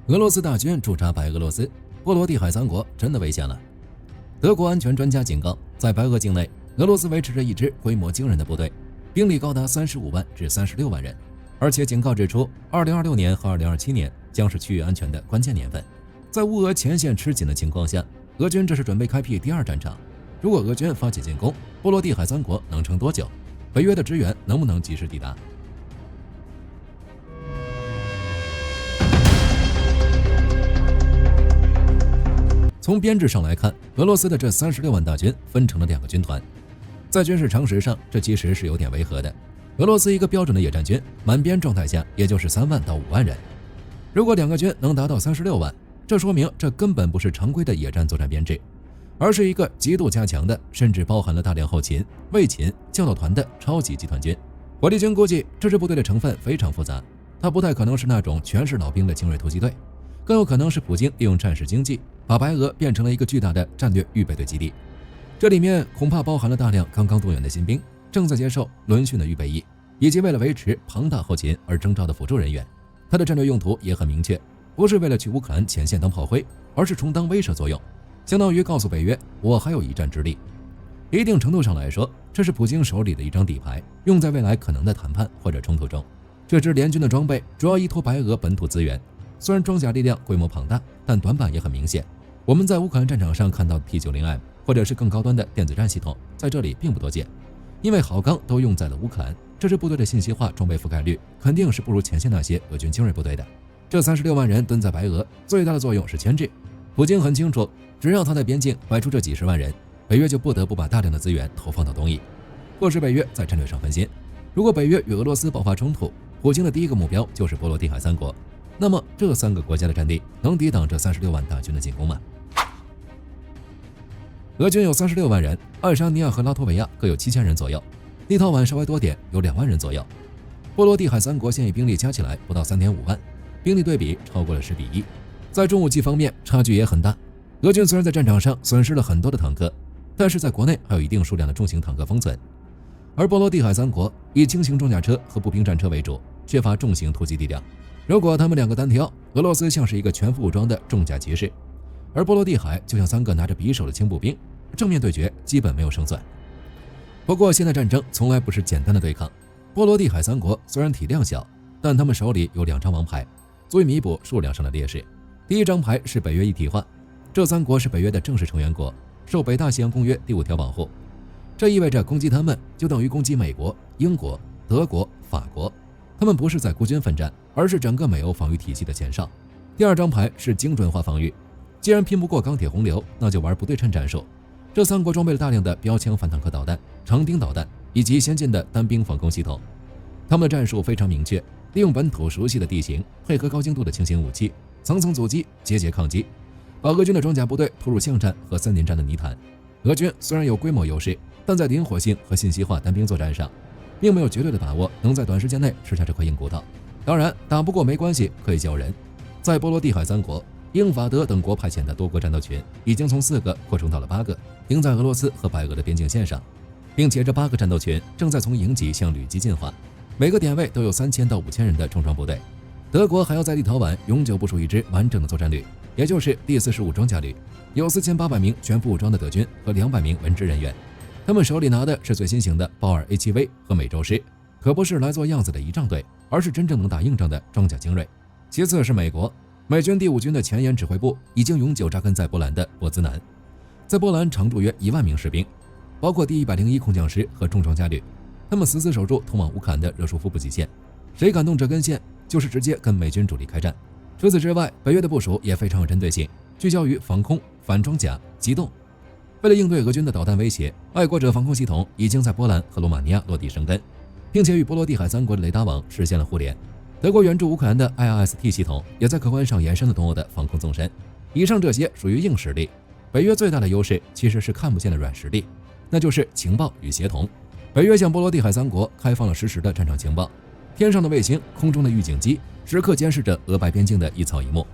俄罗斯大军驻扎白俄罗斯，波罗的海三国真的危险了。德国安全专家警告，在白俄境内，俄罗斯维持着一支规模惊人的部队，兵力高达35万至36万人，而且警告指出，2026年和2027年将是区域安全的关键年份。在乌俄前线吃紧的情况下，俄军这是准备开辟第二战场。如果俄军发起进攻，波罗的海三国能撑多久？北约的支援能不能及时抵达？从编制上来看，俄罗斯的这36万大军分成了2个军团。在军事常识上，这其实是有点违和的。俄罗斯一个标准的野战军，满编状态下也就是3万到5万人。如果2个军能达到36万，这说明这根本不是常规的野战作战编制，而是一个极度加强的，甚至包含了大量后勤、卫勤、教导团的超级集团军。火力军估计这支部队的成分非常复杂，它不太可能是那种全是老兵的精锐突击队，更有可能是普京利用战时经济把白俄变成了一个巨大的战略预备队基地。这里面恐怕包含了大量刚刚动员的新兵，正在接受轮训的预备役，以及为了维持庞大后勤而征召的辅助人员。它的战略用途也很明确，不是为了去乌克兰前线当炮灰，而是充当威慑作用，相当于告诉北约我还有一战之力。一定程度上来说，这是普京手里的一张底牌，用在未来可能的谈判或者冲突中。这支联军的装备主要依托白俄本土资源，虽然装甲力量规模庞大，但短板也很明显。我们在乌克兰战场上看到的 T90M 或者是更高端的电子战系统，在这里并不多见，因为好钢都用在了乌克兰，这支部队的信息化装备覆盖率肯定是不如前线那些俄军精锐部队的。这36万人蹲在白俄，最大的作用是牵制。普京很清楚，只要他在边境摆出这几十万人，北约就不得不把大量的资源投放到东翼，迫使北约在战略上分心。如果北约与俄罗斯爆发冲突，普京的第一个目标就是波罗的海三国，那么这3个国家的战力能抵挡这36万大军的进攻吗？俄军有36万人，爱沙尼亚和拉脱维亚各有7000人左右，立陶宛稍微多点，有2万人左右。波罗的海三国现役兵力加起来不到 3.5 万，兵力对比超过了10比1。在重武器方面差距也很大，俄军虽然在战场上损失了很多的坦克，但是在国内还有一定数量的重型坦克封存。而波罗的海三国以轻型装甲车和步兵战车为主，缺乏重型突击力量。如果他们2个单挑，俄罗斯像是一个全副武装的重甲骑士，而波罗的海就像3个拿着匕首的轻步兵，正面对决基本没有胜算。不过现在战争从来不是简单的对抗，波罗的海三国虽然体量小，但他们手里有2张王牌，足以弥补数量上的劣势。第一张牌是北约一体化，这3国是北约的正式成员国，受北大西洋公约第5条保护，这意味着攻击他们就等于攻击美国、英国、德国、法国，他们不是在孤军奋战，而是整个美欧防御体系的前哨。第二张牌是精准化防御，既然拼不过钢铁洪流，那就玩不对称战术。这3国装备了大量的标枪反坦克导弹、长钉导弹以及先进的单兵防空系统，他们的战术非常明确，利用本土熟悉的地形，配合高精度的轻型武器，层层阻击，节节抗击，把俄军的装甲部队拖入巷战和森林战的泥潭。俄军虽然有规模优势，但在灵活性和信息化单兵作战上，并没有绝对的把握能在短时间内吃下这块硬骨头。当然，打不过没关系，可以叫人。在波罗的海三国，英法德等国派遣的多国战斗群已经从4个扩充到了8个，停在俄罗斯和白俄的边境线上，并且这8个战斗群正在从营级向旅级进化，每个点位都有3000到5000人的重装部队。德国还要在立陶宛永久部署一支完整的作战旅，也就是第45装甲旅，有4800名全副武装的德军和200名文职人员。他们手里拿的是最新型的豹2 A7V 和美洲狮，可不是来做样子的仪仗队，而是真正能打硬仗的装甲精锐。其次是美国，美军第5军的前沿指挥部已经永久扎根在波兰的波兹南，在波兰常驻约1万名士兵，包括第101空降师和重装甲旅，他们死死守住通往乌克兰的热舒夫补给线，谁敢动这根线，就是直接跟美军主力开战。除此之外，北约的部署也非常有针对性，聚焦于防空、反装甲、机动。为了应对俄军的导弹威胁，爱国者防空系统已经在波兰和罗马尼亚落地生根，并且与波罗的海三国的雷达网实现了互联。德国援助乌克兰的 IRST 系统也在客观上延伸了东欧的防空纵深。以上这些属于硬实力，北约最大的优势其实是看不见的软实力，那就是情报与协同。北约向波罗的海三国开放了实时的战场情报，天上的卫星、空中的预警机时刻监视着俄白边境的一草一木。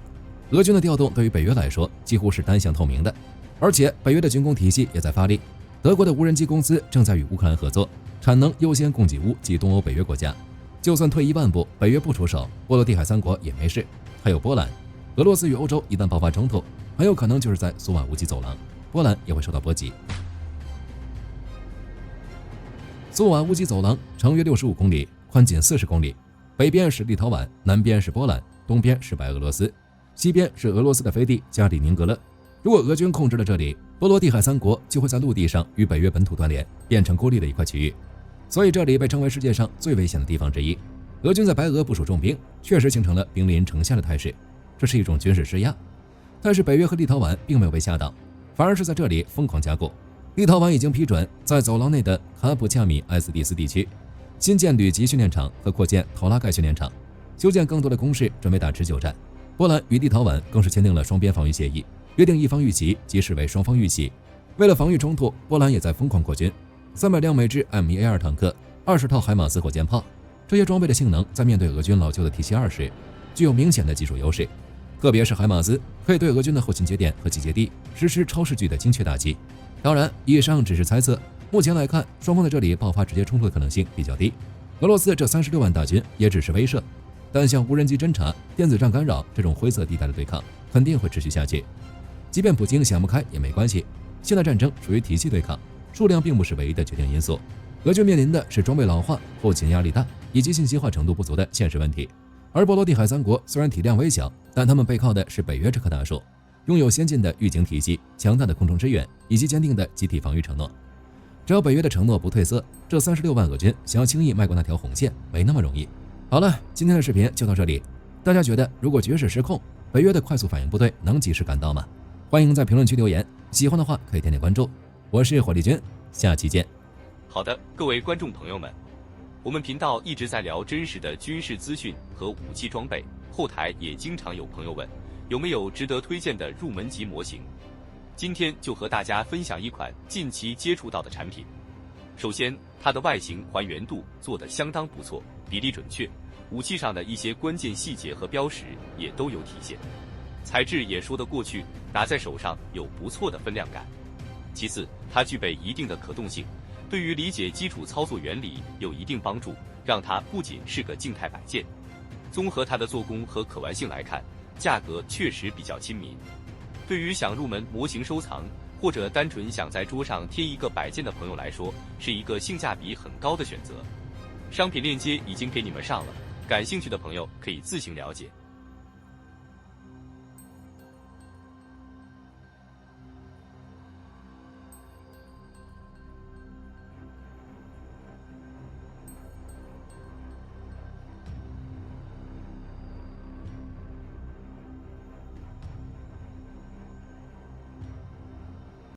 俄军的调动对于北约来说几乎是单向透明的，而且北约的军工体系也在发力。德国的无人机公司正在与乌克兰合作，产能优先供给乌及东欧北约国家。就算退一万步，北约不出手，波罗的海三国也没事。还有波兰，俄罗斯与欧洲一旦爆发冲突，很有可能就是在苏瓦乌基走廊，波兰也会受到波及。苏瓦乌基走廊长约65公里，宽仅40公里，北边是立陶宛，南边是波兰，东边是白俄罗斯，西边是俄罗斯的飞地加里宁格勒。如果俄军控制了这里，波罗的海三国就会在陆地上与北约本土断联，变成孤立的一块区域。所以这里被称为世界上最危险的地方之一。俄军在白俄部署重兵，确实形成了兵临城下的态势，这是一种军事施压。但是北约和立陶宛并没有被吓到，反而是在这里疯狂加固。立陶宛已经批准在走廊内的卡普恰米埃斯蒂斯地区新建旅级训练场和扩建陶拉盖训练场，修建更多的工事，准备打持久战。波兰与立陶宛更是签订了双边防御协议，约定一方遇袭即视为双方遇袭。为了防御冲突，波兰也在疯狂扩军，300辆美制 M1A2 坦克，20套海马斯火箭炮，这些装备的性能在面对俄军老旧的 T72时具有明显的技术优势，特别是海马斯可以对俄军的后勤节点和集结地实施超视距的精确打击。当然，以上只是猜测，目前来看，双方在这里爆发直接冲突的可能性比较低。俄罗斯这36万大军也只是威慑，但像无人机侦察、电子战干扰这种灰色地带的对抗肯定会持续下去。即便普京想不开也没关系，现在战争属于体系对抗，数量并不是唯一的决定因素。俄军面临的是装备老化、后勤压力大以及信息化程度不足的现实问题。而波罗的海三国虽然体量微小，但他们背靠的是北约这棵大树，拥有先进的预警体系、强大的空中支援以及坚定的集体防御承诺。只要北约的承诺不褪色，这36万俄军想要轻易迈过那条红线没那么容易。好了，今天的视频就到这里。大家觉得如果局势失控，北约的快速反应部队能及时赶到吗？欢迎在评论区留言，喜欢的话可以点点关注。我是火力军，下期见。好的，各位观众朋友们，我们频道一直在聊真实的军事资讯和武器装备，后台也经常有朋友问，有没有值得推荐的入门级模型？今天就和大家分享一款近期接触到的产品。首先，它的外形还原度做得相当不错，比例准确，武器上的一些关键细节和标识也都有体现，材质也说得过去，拿在手上有不错的分量感。其次，它具备一定的可动性，对于理解基础操作原理有一定帮助，让它不仅是个静态摆件。综合它的做工和可玩性来看，价格确实比较亲民。对于想入门模型收藏，或者单纯想在桌上贴一个摆件的朋友来说，是一个性价比很高的选择。商品链接已经给你们上了，感兴趣的朋友可以自行了解。